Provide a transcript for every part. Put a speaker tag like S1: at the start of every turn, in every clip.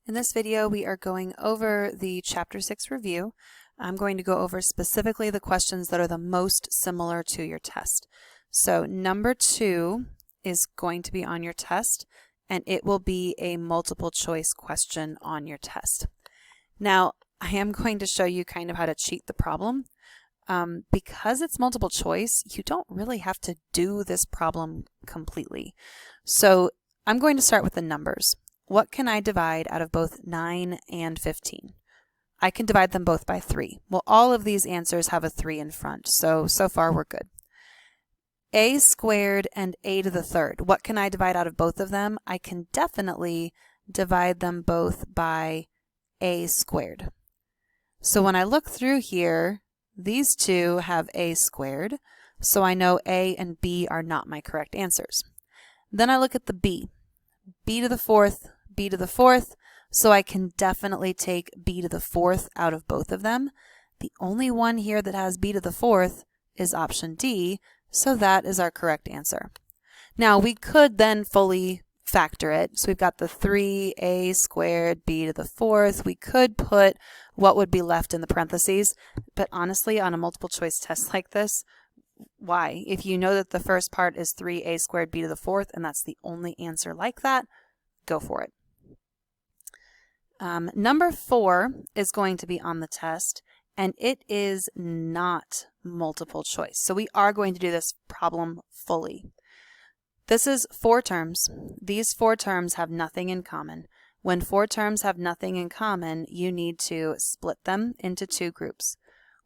S1: In this video, we are going over the Chapter 6 review. I'm going to go over specifically the questions that are the most similar to your test. So number 2 is going to be on your test, and it will be a multiple choice question on your test. Now, I am going to show you kind of how to cheat the problem. Because it's multiple choice, you don't really have to do this problem completely. So I'm going to start with the numbers. What can I divide out of both 9 and 15? I can divide them both by 3. Well, all of these answers have a 3 in front, so far we're good. A squared and a to the third. What can I divide out of both of them? I can definitely divide them both by a squared. So when I look through here, these two have a squared, so I know a and b are not my correct answers. Then I look at the b. b to the fourth, b to the fourth, so I can definitely take b to the fourth out of both of them. The only one here that has b to the fourth is option D, so that is our correct answer. Now we could then fully factor it. So we've got the 3a squared b to the fourth. We could put what would be left in the parentheses, but honestly, on a multiple choice test like this, why? If you know that the first part is 3a squared b to the fourth, and that's the only answer like that, go for it. Number 4 is going to be on the test, and it is not multiple choice. So we are going to do this problem fully. This is 4 terms. These 4 terms have nothing in common. When 4 terms have nothing in common, you need to split them into 2 groups.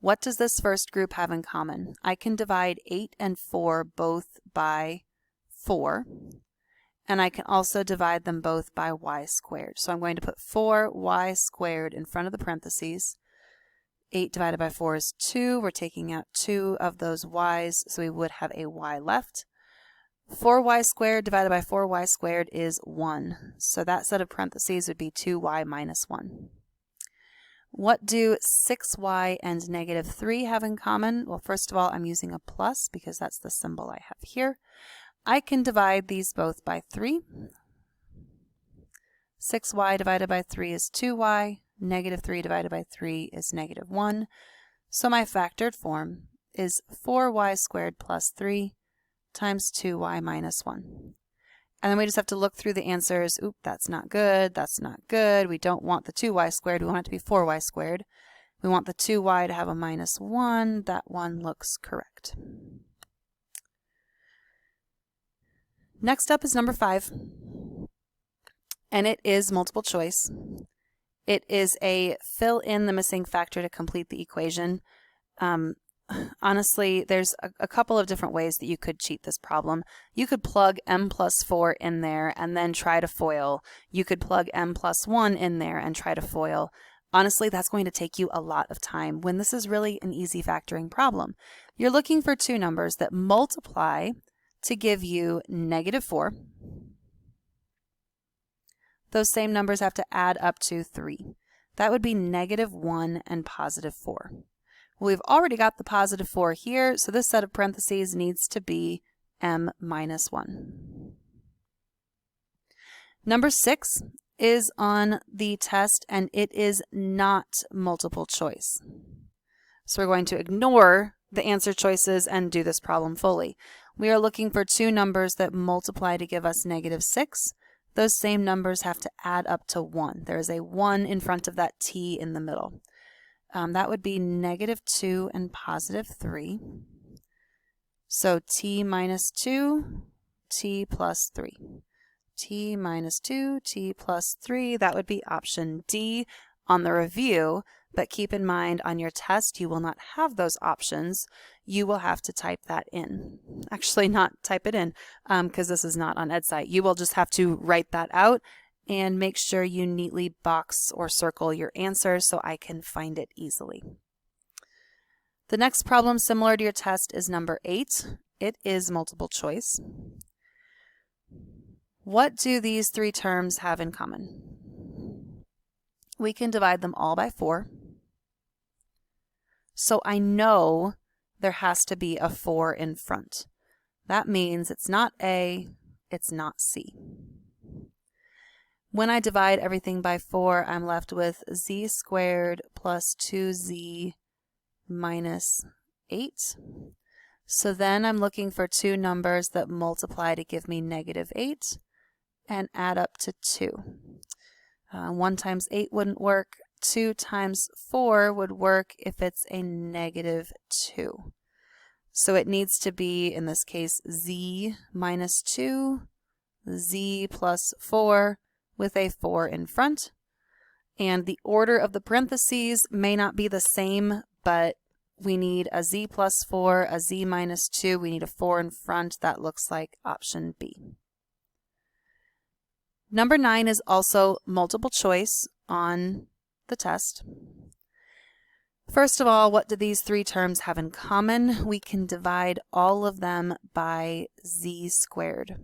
S1: What does this first group have in common? I can divide 8 and 4 both by 4, and I can also divide them both by y squared. So I'm going to put 4y squared in front of the parentheses. 8 divided by 4 is 2. We're taking out 2 of those y's, so we would have a y left. 4y squared divided by 4y squared is 1. So that set of parentheses would be 2y minus 1. What do 6y and negative 3 have in common? Well, first of all, I'm using a plus because that's the symbol I have here. I can divide these both by 3. 6y divided by 3 is 2y. Negative 3 divided by 3 is negative 1. So my factored form is 4y squared plus 3 times 2y minus 1. And then we just have to look through the answers. Oop, that's not good. That's not good. We don't want the 2y squared. We want it to be 4y squared. We want the 2y to have a minus 1. That one looks correct. Next up is number 5. And it is multiple choice. It is a fill in the missing factor to complete the equation. Honestly, there's a couple of different ways that you could cheat this problem. You could plug m plus 4 in there and then try to FOIL. You could plug m plus 1 in there and try to FOIL. Honestly, that's going to take you a lot of time when this is really an easy factoring problem. You're looking for 2 numbers that multiply to give you negative 4. Those same numbers have to add up to 3. That would be negative 1 and positive 4. Well, we've already got the positive 4 here, so this set of parentheses needs to be m minus 1. Number 6 is on the test, and it is not multiple choice. So we're going to ignore the answer choices and do this problem fully. We are looking for 2 numbers that multiply to give us negative 6. Those same numbers have to add up to 1. There is a 1 in front of that t in the middle. That would be negative 2 and positive 3. So t minus 2, t plus 3. T minus 2, t plus 3. That would be option D on the review. But keep in mind, on your test, you will not have those options. You will have to type that in. Actually, not type it in, because this is not on EdSite. You will just have to write that out and make sure you neatly box or circle your answer so I can find it easily. The next problem similar to your test is number 8. It is multiple choice. What do these 3 terms have in common? We can divide them all by 4. So I know there has to be a 4 in front. That means it's not A, it's not C. When I divide everything by 4, I'm left with z squared plus 2z minus 8. So then I'm looking for two numbers that multiply to give me negative 8 and add up to 2. 1 times 8 wouldn't work. 2 times 4 would work if it's a negative 2. So it needs to be, in this case, z minus 2, z plus 4, with a 4 in front. And the order of the parentheses may not be the same, but we need a z plus 4, a z minus 2, we need a 4 in front. That looks like option B. Number 9 is also multiple choice on the test. First of all, what do these three terms have in common? We can divide all of them by z squared.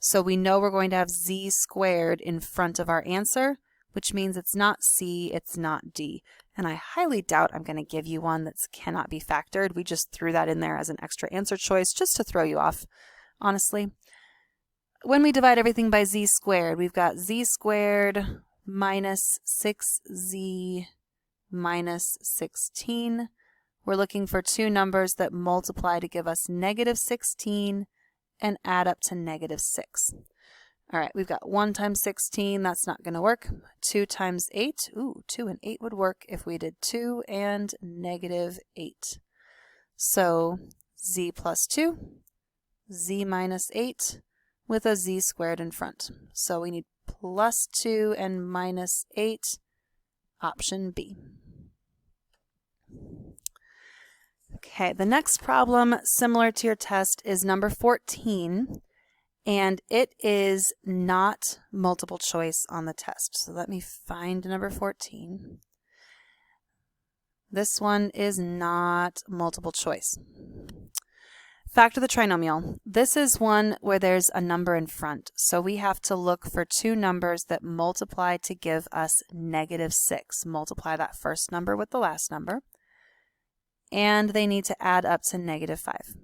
S1: So we know we're going to have z squared in front of our answer, which means it's not C, it's not D. And I highly doubt I'm going to give you one that cannot be factored. We just threw that in there as an extra answer choice just to throw you off, honestly. When we divide everything by z squared, we've got z squared minus 6z minus 16. We're looking for two numbers that multiply to give us negative 16 and add up to negative 6. All right, we've got 1 times 16, that's not going to work. 2 times 8, 2 and 8 would work if we did 2 and negative 8. So z plus 2, z minus 8 with a z squared in front. So we need plus 2 and minus 8, option B. Okay, the next problem similar to your test is number 14, and it is not multiple choice on the test. So let me find number 14. This one is not multiple choice. Factor the trinomial. This is one where there's a number in front. So we have to look for two numbers that multiply to give us negative 6. Multiply that first number with the last number. And they need to add up to negative 5.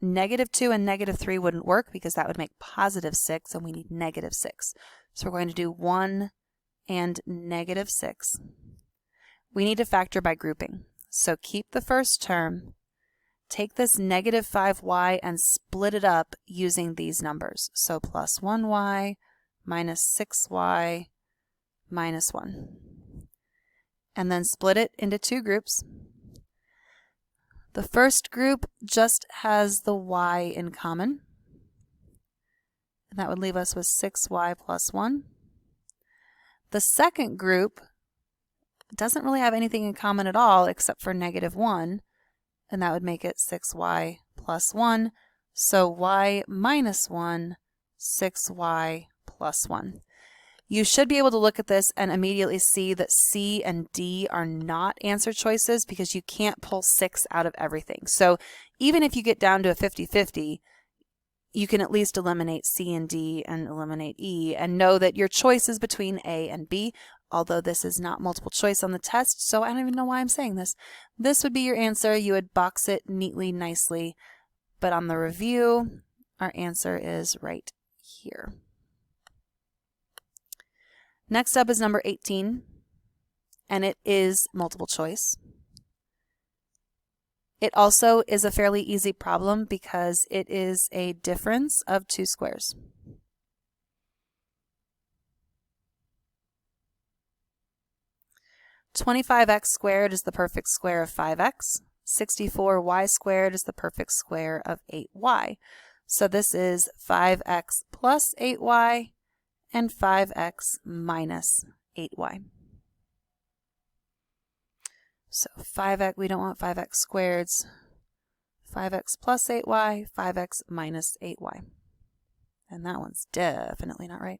S1: Negative 2 and negative 3 wouldn't work because that would make positive 6, and we need negative 6. So we're going to do 1 and negative 6. We need to factor by grouping. So keep the first term, take this negative 5y and split it up using these numbers. So plus 1y minus 6y minus 1. And then split it into two groups. The first group just has the y in common. And that would leave us with 6y plus 1. The second group doesn't really have anything in common at all except for negative 1. And that would make it 6y plus 1. So y minus 1, 6y plus 1. You should be able to look at this and immediately see that C and D are not answer choices because you can't pull 6 out of everything. So even if you get down to a 50-50, you can at least eliminate C and D and eliminate E and know that your choice is between A and B, although this is not multiple choice on the test, so I don't even know why I'm saying this. This would be your answer. You would box it neatly, nicely, but on the review, our answer is right here. Next up is number 18, and it is multiple choice. It also is a fairly easy problem because it is a difference of two squares. $25x squared is the perfect square of 5x. 64y squared is the perfect square of 8y. So this is 5x plus 8y and 5x minus 8y. So 5x, we don't want 5x squareds. 5x plus 8y, 5x minus 8y. And that one's definitely not right.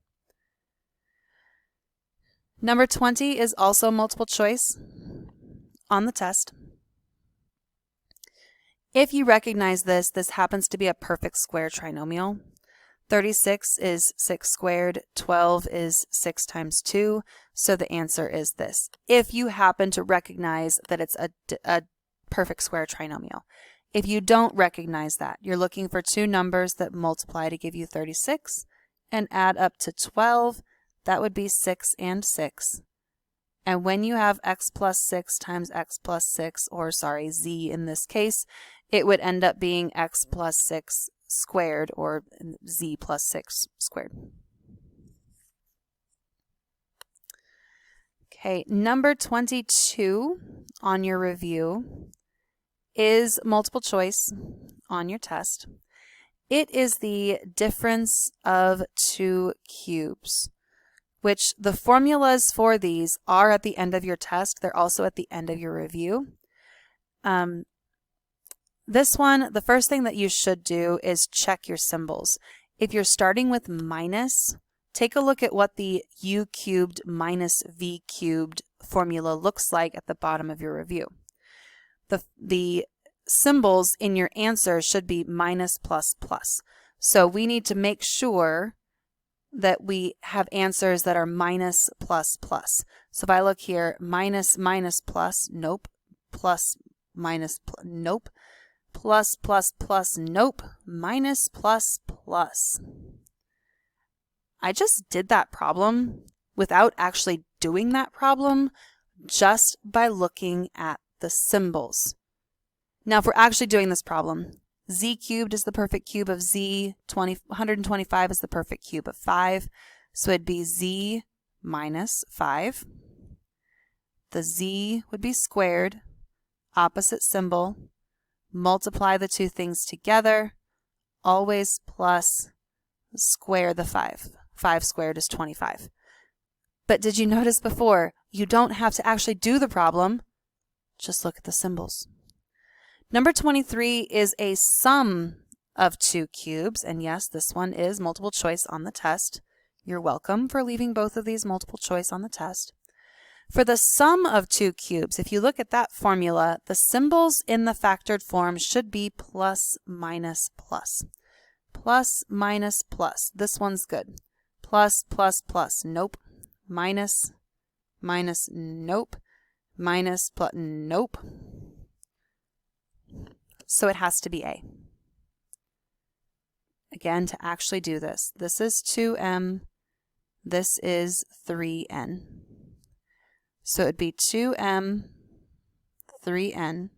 S1: Number 20 is also multiple choice on the test. If you recognize this, this happens to be a perfect square trinomial. 36 is 6 squared, 12 is 6 times 2, so the answer is this. If you happen to recognize that it's a perfect square trinomial. If you don't recognize that, you're looking for two numbers that multiply to give you 36 and add up to 12. That would be 6 and 6. And when you have x plus 6 times x plus 6, or sorry, z in this case, it would end up being x plus 6 squared, or z plus 6 squared. Okay, number 22 on your review is multiple choice on your test. It is the difference of two cubes, which the formulas for these are at the end of your test. They're also at the end of your review. This one, the first thing that you should do is check your symbols. If you're starting with minus, take a look at what the u cubed minus v cubed formula looks like at the bottom of your review. The symbols in your answer should be minus, plus, plus. So we need to make sure that we have answers that are minus, plus, plus. So if I look here, minus, minus, plus, nope. Plus, minus, nope. Plus, plus, plus, nope. Minus, plus, plus. I just did that problem without actually doing that problem, just by looking at the symbols. Now, if we're actually doing this problem, z cubed is the perfect cube of z, 125 is the perfect cube of 5, so it'd be z minus 5. The z would be squared, opposite symbol, multiply the two things together, always plus square the 5. 5 squared is 25. But did you notice before, you don't have to actually do the problem, just look at the symbols. Number 23 is a sum of two cubes, and yes, this one is multiple choice on the test. You're welcome for leaving both of these multiple choice on the test. For the sum of two cubes, if you look at that formula, the symbols in the factored form should be plus, minus, plus. Plus, minus, plus. This one's good. Plus, plus, plus. Nope. Minus, minus, nope. Minus, plus, nope. So it has to be A. Again, to actually do this, this is 2m, this is 3n. So it would be 2m, 3n.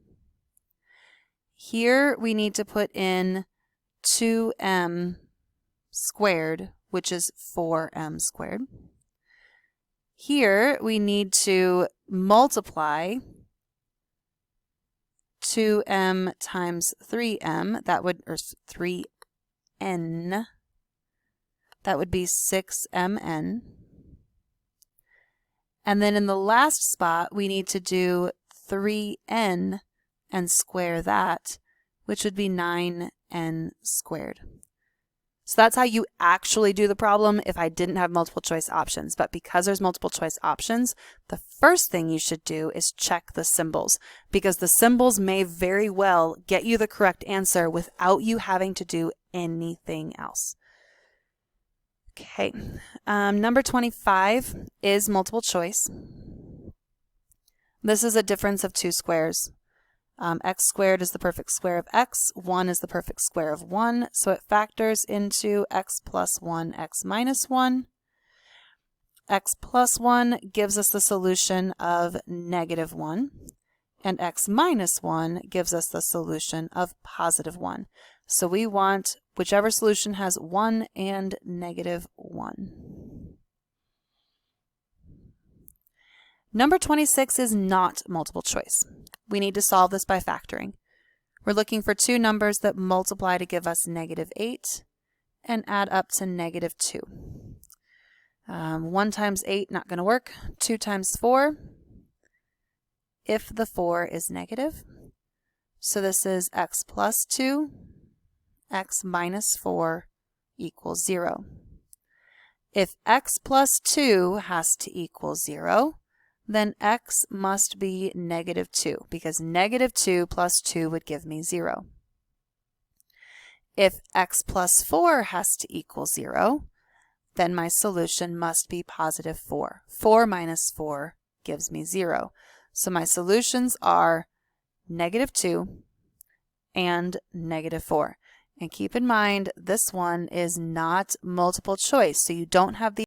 S1: Here we need to put in 2m squared, which is 4m squared. Here we need to multiply 2m times 3m, that would, or 3n, that would be 6mn. And then in the last spot, we need to do 3n and square that, which would be 9n squared. So that's how you actually do the problem if I didn't have multiple choice options. But because there's multiple choice options, the first thing you should do is check the symbols, because the symbols may very well get you the correct answer without you having to do anything else. Okay, number 25 is multiple choice. This is a difference of two squares. X squared is the perfect square of x, 1 is the perfect square of 1, so it factors into x plus 1, x minus 1. X plus 1 gives us the solution of negative 1, and x minus 1 gives us the solution of positive 1. So we want whichever solution has 1 and negative 1. Number 26 is not multiple choice. We need to solve this by factoring. We're looking for two numbers that multiply to give us negative 8 and add up to negative 2. 1 times 8, not going to work. 2 times 4, if the 4 is negative. So this is x plus 2, x minus 4 equals 0. If x plus 2 has to equal 0, then x must be negative 2, because negative 2 plus 2 would give me 0. If x plus 4 has to equal 0, then my solution must be positive 4. 4 minus 4 gives me 0. So my solutions are negative 2, and -4. And keep in mind, this one is not multiple choice, so you don't have the